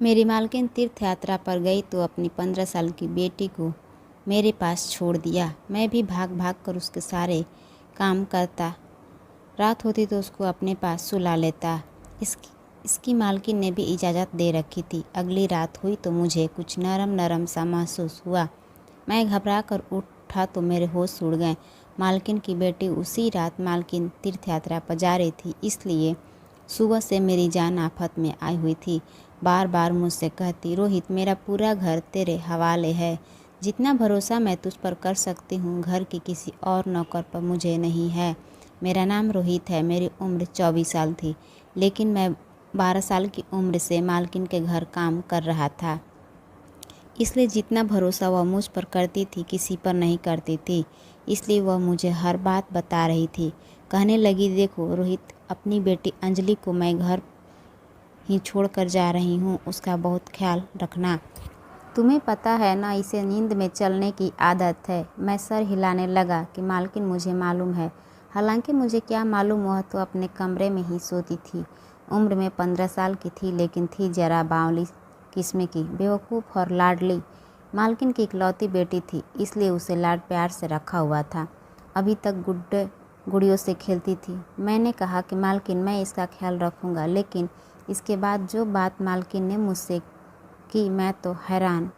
मेरी मालकिन तीर्थ यात्रा पर गई तो अपनी 15 साल की बेटी को मेरे पास छोड़ दिया। मैं भी भाग भाग कर उसके सारे काम करता। रात होती तो उसको अपने पास सुला लेता। इसकी मालकिन ने भी इजाज़त दे रखी थी। अगली रात हुई तो मुझे कुछ नरम नरम सा महसूस हुआ। मैं घबरा कर उठा तो मेरे होश उड़ गए। मालकिन की बेटी उसी रात मालकिन तीर्थ यात्रा पर जा रही थी, इसलिए सुबह से मेरी जान आफत में आई हुई थी। बार बार मुझसे कहती, रोहित मेरा पूरा घर तेरे हवाले है। जितना भरोसा मैं तुझ पर कर सकती हूँ घर की किसी और नौकर पर मुझे नहीं है। मेरा नाम रोहित है। मेरी उम्र 24 साल थी, लेकिन मैं 12 साल की उम्र से मालकिन के घर काम कर रहा था, इसलिए जितना भरोसा वह मुझ पर करती थी किसी पर नहीं करती थी। इसलिए वह मुझे हर बात बता रही थी। कहने लगी, देखो रोहित, अपनी बेटी अंजलि को मैं घर ही छोड़ कर जा रही हूँ, उसका बहुत ख्याल रखना। तुम्हें पता है ना, इसे नींद में चलने की आदत है। मैं सर हिलाने लगा कि मालकिन मुझे मालूम है। हालांकि मुझे क्या मालूम, वह तो अपने कमरे में ही सोती थी। उम्र में 15 साल की थी, लेकिन थी जरा बावली किस्म की, बेवकूफ़ और लाडली। मालकिन की इकलौती बेटी थी, इसलिए उसे लाड प्यार से रखा हुआ था। अभी तक गुड़ियों से खेलती थी। मैंने कहा कि मालकिन, मैं इसका ख्याल रखूँगा, लेकिन इसके बाद जो बात मालकिन ने मुझसे की, मैं तो हैरान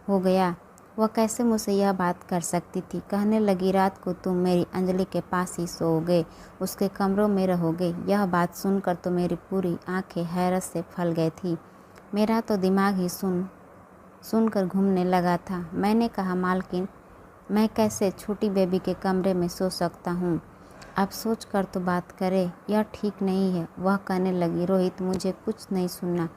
हो गया। वह कैसे मुझसे यह बात कर सकती थी। कहने लगी, रात को तुम मेरी अंजलि के पास ही सोओगे, उसके कमरों में रहोगे। यह बात सुनकर तो मेरी पूरी आंखें हैरत से फल गई थी। मेरा तो दिमाग ही सुनकर घूमने लगा था। मैंने कहा, मालकिन, मैं कैसे छोटी बेबी के कमरे में सो सकता हूँ? आप सोच कर तो बात करें, यह ठीक नहीं है। वह कहने लगी, रोहित, मुझे कुछ नहीं सुनना।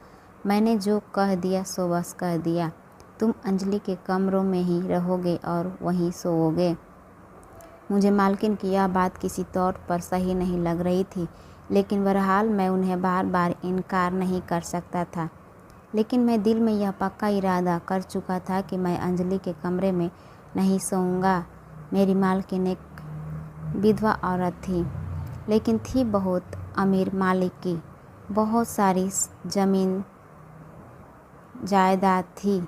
मैंने जो कह दिया सो बस कह दिया। तुम अंजलि के कमरों में ही रहोगे और वहीं सोओगे। मुझे मालकिन की यह बात किसी तौर पर सही नहीं लग रही थी, लेकिन बहरहाल मैं उन्हें बार बार इनकार नहीं कर सकता था। लेकिन मैं दिल में यह पक्का इरादा कर चुका था कि मैं अंजलि के कमरे में नहीं सोऊंगा। मेरी मालकिन एक विधवा औरत थी, लेकिन थी बहुत अमीर मालिक की। बहुत सारी ज़मीन जायदाद थी,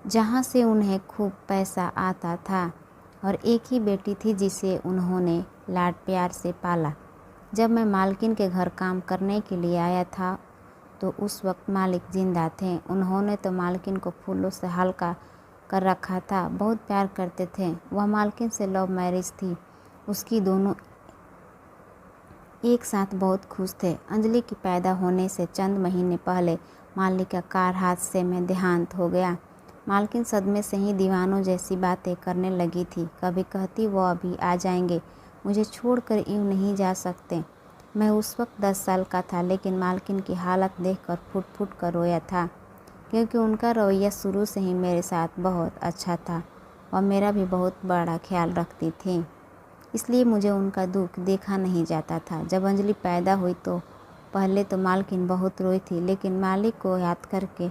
जहाँ से उन्हें खूब पैसा आता था, और एक ही बेटी थी जिसे उन्होंने लाड प्यार से पाला। जब मैं मालकिन के घर काम करने के लिए आया था तो उस वक्त मालिक जिंदा थे। उन्होंने तो मालकिन को फूलों से हल्का कर रखा था, बहुत प्यार करते थे। वह मालकिन से लव मैरिज थी। उसकी दोनों एक साथ बहुत खुश थे। अंजलि की पैदा होने से चंद महीने पहले मालिक का कार हादसे में देहांत हो गया। मालकिन सदमे से ही दीवानों जैसी बातें करने लगी थी। कभी कहती, वो अभी आ जाएंगे, मुझे छोड़कर यूँ नहीं जा सकते। मैं उस वक्त 10 साल का था, लेकिन मालकिन की हालत देखकर फुट फुट कर रोया था, क्योंकि उनका रवैया शुरू से ही मेरे साथ बहुत अच्छा था और मेरा भी बहुत बड़ा ख्याल रखती थी। इसलिए मुझे उनका दुख देखा नहीं जाता था। जब अंजलि पैदा हुई तो पहले तो मालकिन बहुत रोई थी, लेकिन मालिक को याद करके,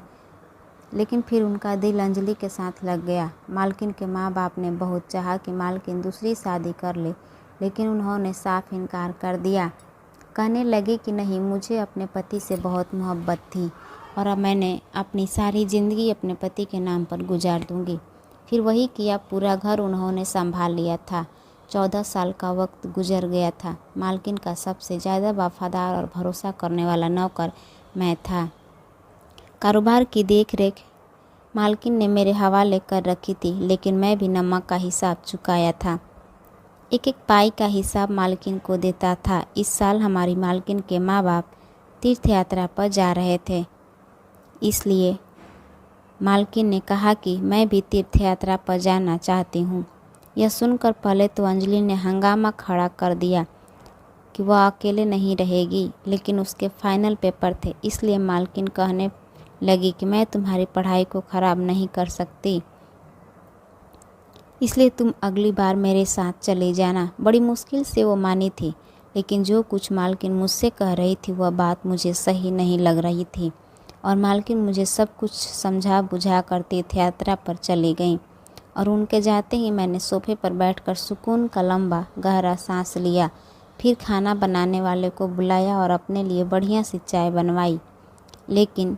लेकिन फिर उनका दिल अंजलि के साथ लग गया। मालकिन के माँ बाप ने बहुत चाहा कि मालकिन दूसरी शादी कर ले, लेकिन उन्होंने साफ इनकार कर दिया। कहने लगे कि नहीं, मुझे अपने पति से बहुत मोहब्बत थी और अब मैंने अपनी सारी ज़िंदगी अपने पति के नाम पर गुजार दूंगी। फिर वही किया। पूरा घर उन्होंने संभाल लिया था। 14 साल का वक्त गुजर गया था। मालकिन का सबसे ज़्यादा वफादार और भरोसा करने वाला नौकर मैं था। कारोबार की देखरेख मालकिन ने मेरे हवाले कर रखी थी, लेकिन मैं भी नमक का हिसाब चुकाया था। एक एक पाई का हिसाब मालकिन को देता था। इस साल हमारी मालकिन के माँ बाप तीर्थ यात्रा पर जा रहे थे, इसलिए मालकिन ने कहा कि मैं भी तीर्थ यात्रा पर जाना चाहती हूँ। यह सुनकर पहले तो अंजलि ने हंगामा खड़ा कर दिया कि वह अकेले नहीं रहेगी, लेकिन उसके फाइनल पेपर थे, इसलिए मालकिन कहने लगी कि मैं तुम्हारी पढ़ाई को ख़राब नहीं कर सकती, इसलिए तुम अगली बार मेरे साथ चले जाना। बड़ी मुश्किल से वो मानी थी, लेकिन जो कुछ मालकिन मुझसे कह रही थी वह बात मुझे सही नहीं लग रही थी, और मालकिन मुझे सब कुछ समझा बुझा कर तीर्थ यात्रा पर चली गई। और उनके जाते ही मैंने सोफे पर बैठकर सुकून का लंबा गहरा सांस लिया। फिर खाना बनाने वाले को बुलाया और अपने लिए बढ़िया सी चाय बनवाई। लेकिन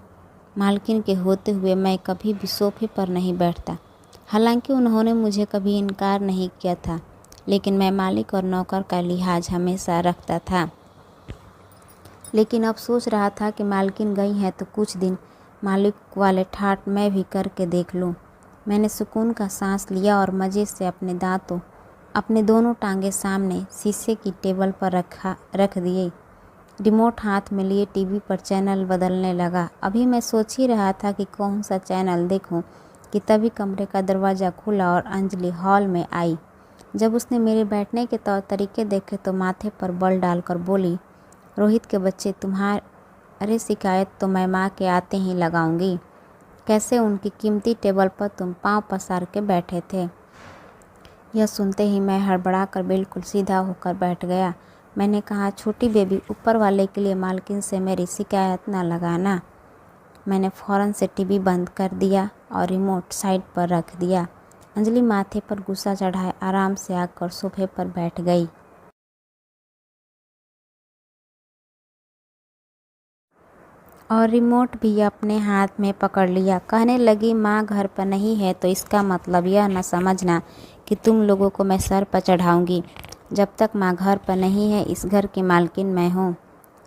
मालकिन के होते हुए मैं कभी भी सोफे पर नहीं बैठता। हालांकि उन्होंने मुझे कभी इनकार नहीं किया था, लेकिन मैं मालिक और नौकर का लिहाज हमेशा रखता था। लेकिन अब सोच रहा था कि मालकिन गई हैं तो कुछ दिन मालिक वाले ठाट मैं भी करके देख लूं। मैंने सुकून का सांस लिया और मज़े से अपने दोनों टांगे सामने शीशे की टेबल पर रख दिए। रिमोट हाथ में लिए टीवी पर चैनल बदलने लगा। अभी मैं सोच ही रहा था कि कौन सा चैनल देखूं कि तभी कमरे का दरवाज़ा खुला और अंजलि हॉल में आई। जब उसने मेरे बैठने के तौर तरीके देखे तो माथे पर बल डालकर बोली, रोहित के बच्चे, तुम्हारे शिकायत तो मैं माँ के आते ही लगाऊंगी। कैसे उनकी कीमती टेबल पर तुम पाँव पसार के बैठे थे। यह सुनते ही मैं हड़बड़ा कर बिल्कुल सीधा होकर बैठ गया। मैंने कहा, छोटी बेबी, ऊपर वाले के लिए मालकिन से मेरी शिकायत न लगाना। मैंने फ़ौरन से टीवी बंद कर दिया और रिमोट साइड पर रख दिया। अंजलि माथे पर गुस्सा चढ़ाए आराम से आकर सोफे पर बैठ गई और रिमोट भी अपने हाथ में पकड़ लिया। कहने लगी, माँ घर पर नहीं है तो इसका मतलब यह न समझना कि तुम लोगों को मैं सर पर चढ़ाऊँगी। जब तक माँ घर पर नहीं है इस घर की मालकिन मैं हूँ,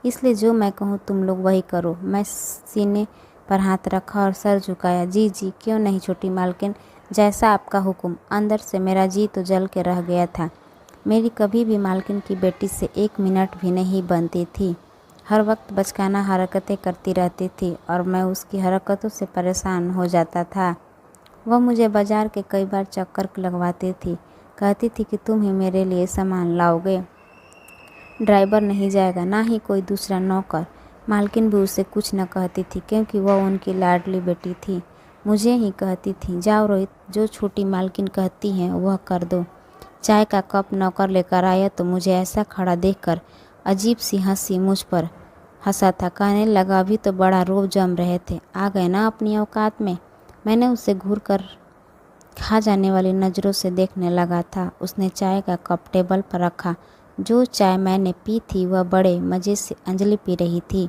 इसलिए जो मैं कहूँ तुम लोग वही करो। मैं सीने पर हाथ रखा और सर झुकाया। जी जी, क्यों नहीं छोटी मालकिन, जैसा आपका हुक्म। अंदर से मेरा जी तो जल के रह गया था। मेरी कभी भी मालकिन की बेटी से 1 मिनट भी नहीं बनती थी। हर वक्त बचकाना हरकतें करती रहती थी और मैं उसकी हरकतों से परेशान हो जाता था। वह मुझे बाजार के कई बार चक्कर लगवाती थी। कहती थी कि तुम ही मेरे लिए सामान लाओगे, ड्राइवर नहीं जाएगा, ना ही कोई दूसरा नौकर। मालकिन भी उसे कुछ न कहती थी क्योंकि वह उनकी लाडली बेटी थी। मुझे ही कहती थी, जाओ रोहित, जो छोटी मालकिन कहती हैं वह कर दो। चाय का कप नौकर लेकर आया तो मुझे ऐसा खड़ा देखकर अजीब सी हंसी मुझ पर हंसा था। कहने लगा, अभी तो बड़ा रोब जम रहे थे, आ गए ना अपनी औकात में। मैंने उसे घूर कर खा जाने वाली नज़रों से देखने लगा था। उसने चाय का कप टेबल पर रखा। जो चाय मैंने पी थी वह बड़े मज़े से अंजलि पी रही थी।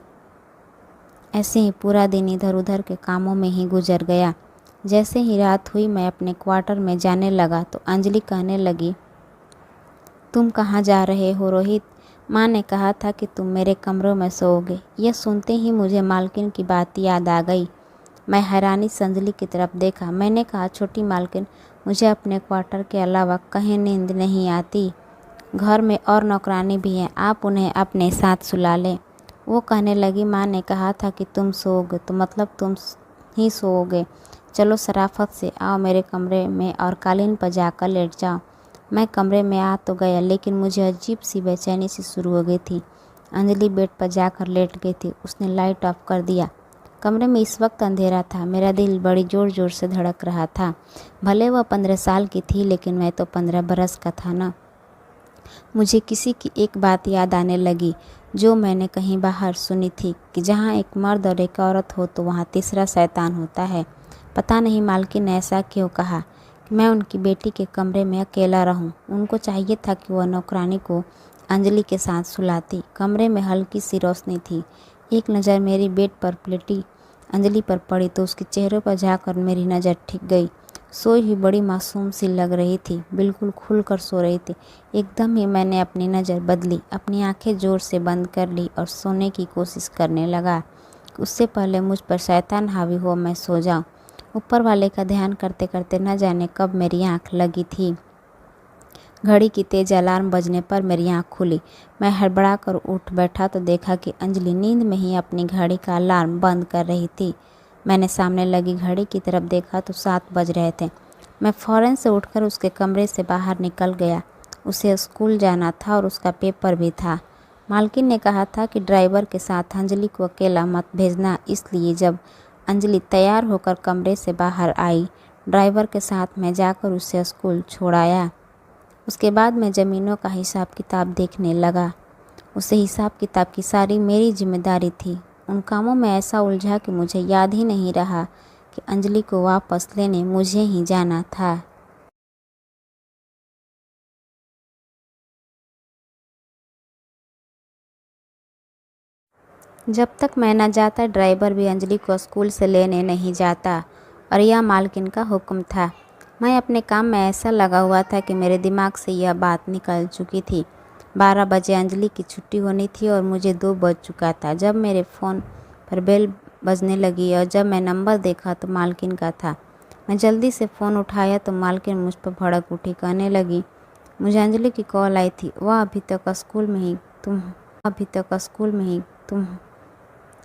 ऐसे ही पूरा दिन इधर उधर के कामों में ही गुजर गया। जैसे ही रात हुई मैं अपने क्वार्टर में जाने लगा तो अंजलि कहने लगी, तुम कहाँ जा रहे हो रोहित? माँ ने कहा था कि तुम मेरे कमरों में सोओगे। यह सुनते ही मुझे मालकिन की बात याद आ गई। मैं हैरानी से अंजलि की तरफ देखा। मैंने कहा, छोटी मालकिन, मुझे अपने क्वार्टर के अलावा कहीं नींद नहीं आती। घर में और नौकरानी भी हैं, आप उन्हें अपने साथ सुला लें। वो कहने लगी, माँ ने कहा था कि तुम सोओगे तो मतलब तुम ही सोओगे। चलो शराफत से आओ मेरे कमरे में और कालीन पर जाकर लेट जाओ। मैं कमरे में आ तो गया लेकिन मुझे अजीब सी बेचैनी सी शुरू हो गई थी। अंजलि बेड पर जाकर लेट गई थी। उसने लाइट ऑफ कर दिया। कमरे में इस वक्त अंधेरा था। मेरा दिल बड़ी ज़ोर ज़ोर से धड़क रहा था। भले वह 15 साल की थी लेकिन मैं तो 15 बरस का था ना। मुझे किसी की एक बात याद आने लगी जो मैंने कहीं बाहर सुनी थी कि जहाँ एक मर्द और एक औरत हो तो वहाँ तीसरा शैतान होता है। पता नहीं मालकिन ने ऐसा क्यों कहा कि मैं उनकी बेटी के कमरे में अकेला रहूं। उनको चाहिए था कि वह नौकरानी को अंजलि के साथ सुलाती। कमरे में हल्की सी रोशनी थी। एक नज़र मेरी बेड पर लेटी अंजलि पर पड़ी तो उसके चेहरे पर जाकर मेरी नज़र ठिक गई। सोई हुई बड़ी मासूम सी लग रही थी, बिल्कुल खुलकर सो रही थी। एकदम ही मैंने अपनी नज़र बदली, अपनी आंखें ज़ोर से बंद कर ली और सोने की कोशिश करने लगा। उससे पहले मुझ पर शैतान हावी हो मैं सो जाऊं। ऊपर वाले का ध्यान करते करते न जाने कब मेरी आंख लगी थी। घड़ी की तेज अलार्म बजने पर मेरी आंख खुली। मैं हड़बड़ा कर उठ बैठा तो देखा कि अंजलि नींद में ही अपनी घड़ी का अलार्म बंद कर रही थी। मैंने सामने लगी घड़ी की तरफ देखा तो 7 बज रहे थे। मैं फ़ौरन से उठकर उसके कमरे से बाहर निकल गया। उसे स्कूल जाना था और उसका पेपर भी था। मालकिन ने कहा था कि ड्राइवर के साथ अंजलि को अकेला मत भेजना, इसलिए जब अंजलि तैयार होकर कमरे से बाहर आई, ड्राइवर के साथ मैं जाकर उसे स्कूल छोड़ाया। उसके बाद मैं ज़मीनों का हिसाब किताब देखने लगा। उसे हिसाब किताब की सारी मेरी जिम्मेदारी थी। उन कामों में ऐसा उलझा कि मुझे याद ही नहीं रहा कि अंजलि को वापस लेने मुझे ही जाना था। जब तक मैं न जाता ड्राइवर भी अंजलि को स्कूल से लेने नहीं जाता और यह मालकिन का हुक्म था। मैं अपने काम में ऐसा लगा हुआ था कि मेरे दिमाग से यह बात निकल चुकी थी। 12 बजे अंजलि की छुट्टी होनी थी और मुझे 2 बज चुका था जब मेरे फ़ोन पर बेल बजने लगी और जब मैं नंबर देखा तो मालकिन का था। मैं जल्दी से फ़ोन उठाया तो मालकिन मुझ पर भड़क उठी, कहने लगी, मुझे अंजलि की कॉल आई थी, वह अभी तक स्कूल में ही तुम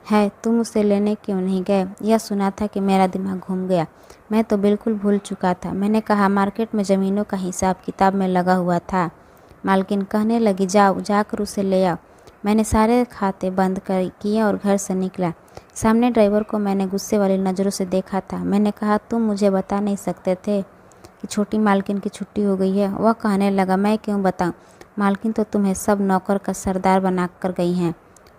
है, तुम उसे लेने क्यों नहीं गए? यह सुना था कि मेरा दिमाग घूम गया। मैं तो बिल्कुल भूल चुका था। मैंने कहा, मार्केट में ज़मीनों का हिसाब किताब में लगा हुआ था। मालकिन कहने लगी, जाओ जाकर उसे ले आओ। मैंने सारे खाते बंद कर किए और घर से निकला। सामने ड्राइवर को मैंने गुस्से वाली नज़रों से देखा था। मैंने कहा, तुम मुझे बता नहीं सकते थे कि छोटी मालकिन की छुट्टी हो गई है? वह कहने लगा, मैं क्यों बताऊं? मालकिन तो तुम्हें सब नौकर का सरदार बना कर गई हैं।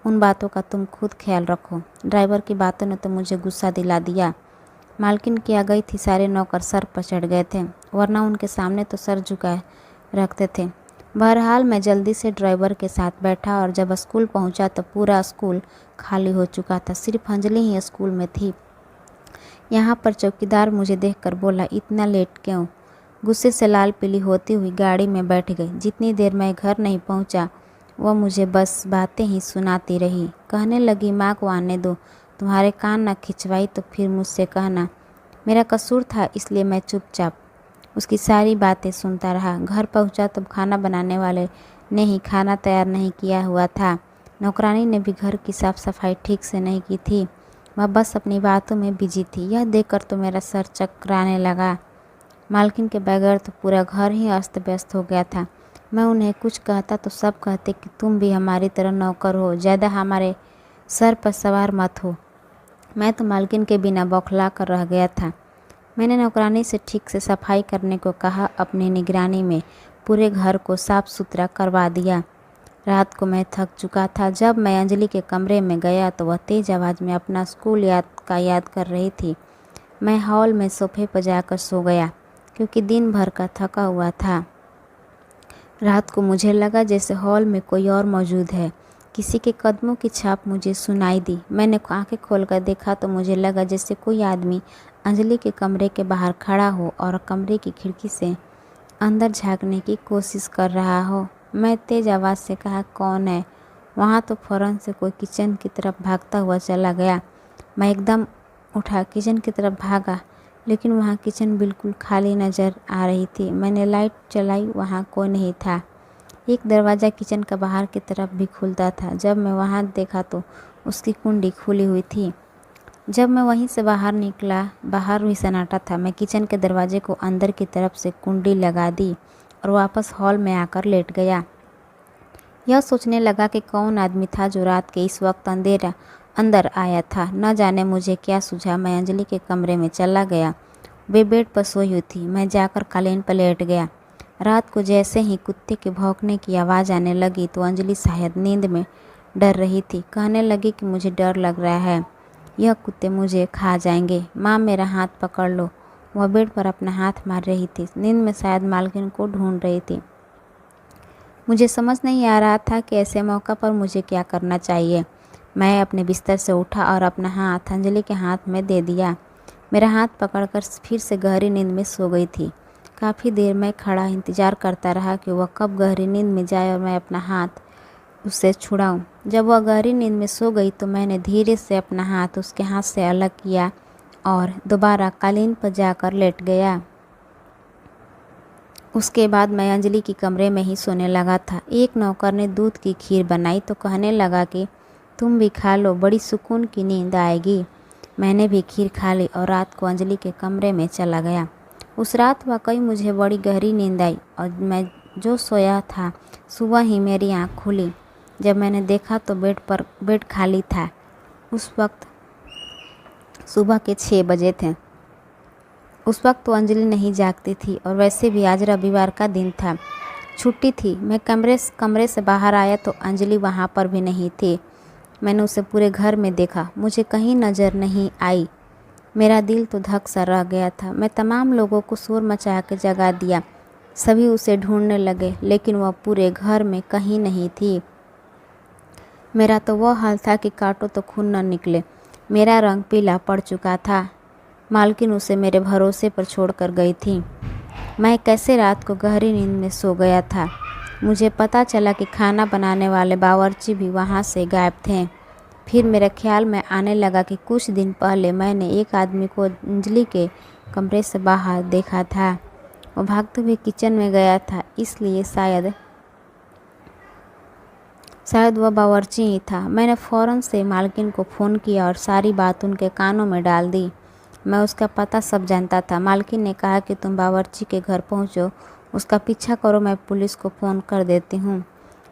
उन बातों का तुम खुद ख्याल रखो। ड्राइवर की बातों ने तो मुझे गुस्सा दिला दिया। मालकिन क्या गई थी, सारे नौकर सर पर चढ़ गए थे, वरना उनके सामने तो सर झुकाए रखते थे। बहरहाल मैं जल्दी से ड्राइवर के साथ बैठा और जब स्कूल पहुंचा तो पूरा स्कूल खाली हो चुका था। सिर्फ अंजलि ही स्कूल में थी। यहाँ पर चौकीदार मुझे देखकर बोला, इतना लेट क्यों? गुस्से से लाल पीली होती हुई गाड़ी में बैठ गई। जितनी देर मैं घर नहीं पहुँचा वह मुझे बस बातें ही सुनाती रही। कहने लगी, माँ को आने दो, तुम्हारे कान न खिंचवाई तो फिर मुझसे कहना। मेरा कसूर था, इसलिए मैं चुपचाप उसकी सारी बातें सुनता रहा। घर पहुंचा तो खाना बनाने वाले ने ही खाना तैयार नहीं किया हुआ था। नौकरानी ने भी घर की साफ सफाई ठीक से नहीं की थी। वह बस अपनी बातों में बिजी थी। यह देखकर तो मेरा सर चकराने लगा। मालकिन के बगैर तो पूरा घर ही अस्त व्यस्त हो गया था। मैं उन्हें कुछ कहता तो सब कहते कि तुम भी हमारी तरह नौकर हो, ज़्यादा हमारे सर पर सवार मत हो। मैं तो मालकिन के बिना बौखला कर रह गया था। मैंने नौकरानी से ठीक से सफाई करने को कहा। अपनी निगरानी में पूरे घर को साफ सुथरा करवा दिया। रात को मैं थक चुका था। जब मैं अंजलि के कमरे में गया तो वह तेज़ आवाज़ में अपना स्कूल याद कर रही थी। मैं हॉल में सोफे पर जाकर सो गया क्योंकि दिन भर का थका हुआ था। रात को मुझे लगा जैसे हॉल में कोई और मौजूद है। किसी के कदमों की छाप मुझे सुनाई दी। मैंने आंखें खोलकर देखा तो मुझे लगा जैसे कोई आदमी अंजलि के कमरे के बाहर खड़ा हो और कमरे की खिड़की से अंदर झांकने की कोशिश कर रहा हो। मैं तेज़ आवाज़ से कहा, कौन है वहाँ? तो फ़ौरन से कोई किचन की तरफ भागता हुआ चला गया। मैं एकदम उठा किचन की तरफ भागा, लेकिन वहाँ किचन बिल्कुल खाली नज़र आ रही थी। मैंने लाइट चलाई, वहाँ कोई नहीं था। एक दरवाज़ा किचन का बाहर की तरफ भी खुलता था। जब मैं वहाँ देखा तो उसकी कुंडी खुली हुई थी। जब मैं वहीं से बाहर निकला, बाहर भी सन्नाटा था। मैं किचन के दरवाजे को अंदर की तरफ से कुंडी लगा दी और वापस हॉल में आकर लेट गया। यह सोचने लगा कि कौन आदमी था जो रात के इस वक्त अंदर आया था। न जाने मुझे क्या सूझा। मैं अंजलि के कमरे में चला गया। वे बेड पर सोई हुई थी। मैं जाकर कालीन पर लेट गया। रात को जैसे ही कुत्ते के भौंकने की आवाज़ आने लगी तो अंजलि शायद नींद में डर रही थी। कहने लगी कि मुझे डर लग रहा है, यह कुत्ते मुझे खा जाएंगे। माँ, मेरा हाथ पकड़ लो। वह बेड पर अपना हाथ मार रही थी। नींद में शायद मालकिन को ढूंढ रही थी। मुझे समझ नहीं आ रहा था कि ऐसे मौका पर मुझे क्या करना चाहिए। मैं अपने बिस्तर से उठा और अपना हाथ अंजलि के हाथ में दे दिया। मेरा हाथ पकड़कर फिर से गहरी नींद में सो गई थी। काफ़ी देर मैं खड़ा इंतज़ार करता रहा कि वह कब गहरी नींद में जाए और मैं अपना हाथ उससे छुड़ाऊं। जब वह गहरी नींद में सो गई तो मैंने धीरे से अपना हाथ उसके हाथ से अलग किया और दोबारा कालीन पर जाकर लेट गया। उसके बाद मैं अंजलि की कमरे में ही सोने लगा था। एक नौकर ने दूध की खीर बनाई तो कहने लगा कि तुम भी खा लो, बड़ी सुकून की नींद आएगी। मैंने भी खीर खा ली और रात को अंजलि के कमरे में चला गया। उस रात वाकई मुझे बड़ी गहरी नींद आई और मैं जो सोया था सुबह ही मेरी आँख खुली। जब मैंने देखा तो बेड खाली था। उस वक्त सुबह के 6 बजे थे। उस वक्त तो अंजलि नहीं जागती थी और वैसे भी आज रविवार का दिन था, छुट्टी थी। मैं कमरे से बाहर आया तो अंजलि वहाँ पर भी नहीं थी। मैंने उसे पूरे घर में देखा, मुझे कहीं नज़र नहीं आई। मेरा दिल तो धक सा रह गया था। मैं तमाम लोगों को शोर मचा के जगा दिया। सभी उसे ढूंढने लगे, लेकिन वह पूरे घर में कहीं नहीं थी। मेरा तो वह हाल था कि काटो तो खून न निकले। मेरा रंग पीला पड़ चुका था। मालकिन उसे मेरे भरोसे पर छोड़कर गई थी। मैं कैसे रात को गहरी नींद में सो गया था। मुझे पता चला कि खाना बनाने वाले बावर्ची भी वहाँ से गायब थे। फिर मेरे ख्याल में आने लगा कि कुछ दिन पहले मैंने एक आदमी को अंजलि के कमरे से बाहर देखा था। वो भागते हुए किचन में गया था, इसलिए शायद वह बावर्ची ही था। मैंने फ़ौरन से मालकिन को फ़ोन किया और सारी बात उनके कानों में डाल दी। मैं उसका पता सब जानता था। मालकिन ने कहा कि तुम बावर्ची के घर पहुंचो, उसका पीछा करो, मैं पुलिस को फ़ोन कर देती हूँ।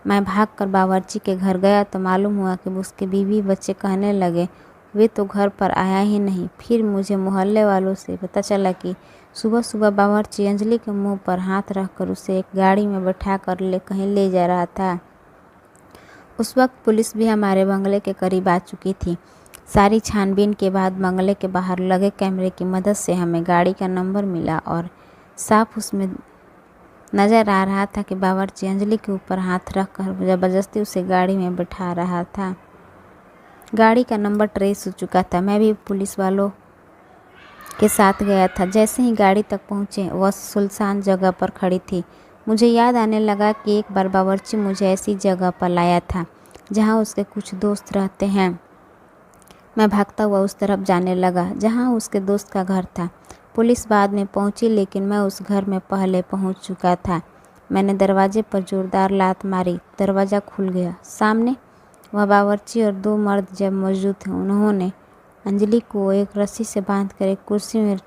मैं भागकर बावर्ची के घर गया तो मालूम हुआ कि उसके बीवी बच्चे कहने लगे वे तो घर पर आया ही नहीं। फिर मुझे मोहल्ले वालों से पता चला कि सुबह सुबह बावर्ची अंजलि के मुंह पर हाथ रखकर उसे एक गाड़ी में बैठा कर कहीं ले जा रहा था। उस वक्त पुलिस भी हमारे बंगले के करीब आ चुकी थी। सारी छानबीन के बाद बंगले के बाहर लगे कैमरे की मदद से हमें गाड़ी का नंबर मिला और साफ उसमें नज़र आ रहा था कि बावर्ची अंजलि के ऊपर हाथ रखकर ज़बरदस्ती उसे गाड़ी में बैठा रहा था। गाड़ी का नंबर ट्रेस हो चुका था। मैं भी पुलिस वालों के साथ गया था। जैसे ही गाड़ी तक पहुँचे वह सुनसान जगह पर खड़ी थी। मुझे याद आने लगा कि एक बार बावर्ची मुझे ऐसी जगह पर लाया था जहाँ उसके कुछ दोस्त रहते हैं। मैं भागता हुआ उस तरफ जाने लगा जहाँ उसके दोस्त का घर था। पुलिस बाद में पहुंची, लेकिन मैं उस घर में पहले पहुंच चुका था। मैंने दरवाजे पर जोरदार लात मारी, दरवाज़ा खुल गया। सामने वह बावर्ची और दो मर्द जब मौजूद थे। उन्होंने अंजलि को एक रस्सी से बांधकर एक कुर्सी में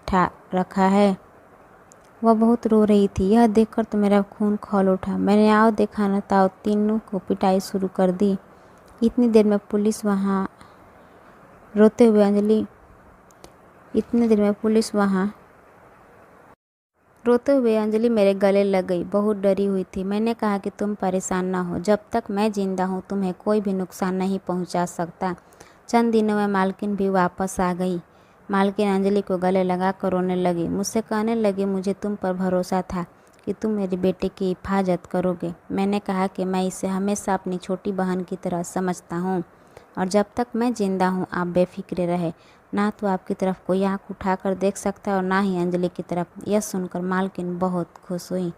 रखा है। वह बहुत रो रही थी। यह देखकर तो मेरा खून खौल उठा। मैंने आओ देखा न ताओ तीनों को पिटाई शुरू कर दी। इतनी देर में पुलिस वहाँ रोते हुए अंजलि मेरे गले लग गई। बहुत डरी हुई थी। मैंने कहा कि तुम परेशान ना हो, जब तक मैं जिंदा हूँ तुम्हें कोई भी नुकसान नहीं पहुँचा सकता। चंद दिनों में मालकिन भी वापस आ गई। मालकिन अंजलि को गले लगा कर रोने लगी। मुझसे कहने लगी मुझे तुम पर भरोसा था कि तुम मेरे बेटे की हिफाजत करोगे। मैंने कहा कि मैं इसे हमेशा अपनी छोटी बहन की तरह समझता हूँ और जब तक मैं जिंदा हूँ आप बेफिक्र रहे। ना तो आपकी तरफ कोई आँख उठाकर देख सकता है और ना ही अंजलि की तरफ। यह सुनकर मालकिन बहुत खुश हुई।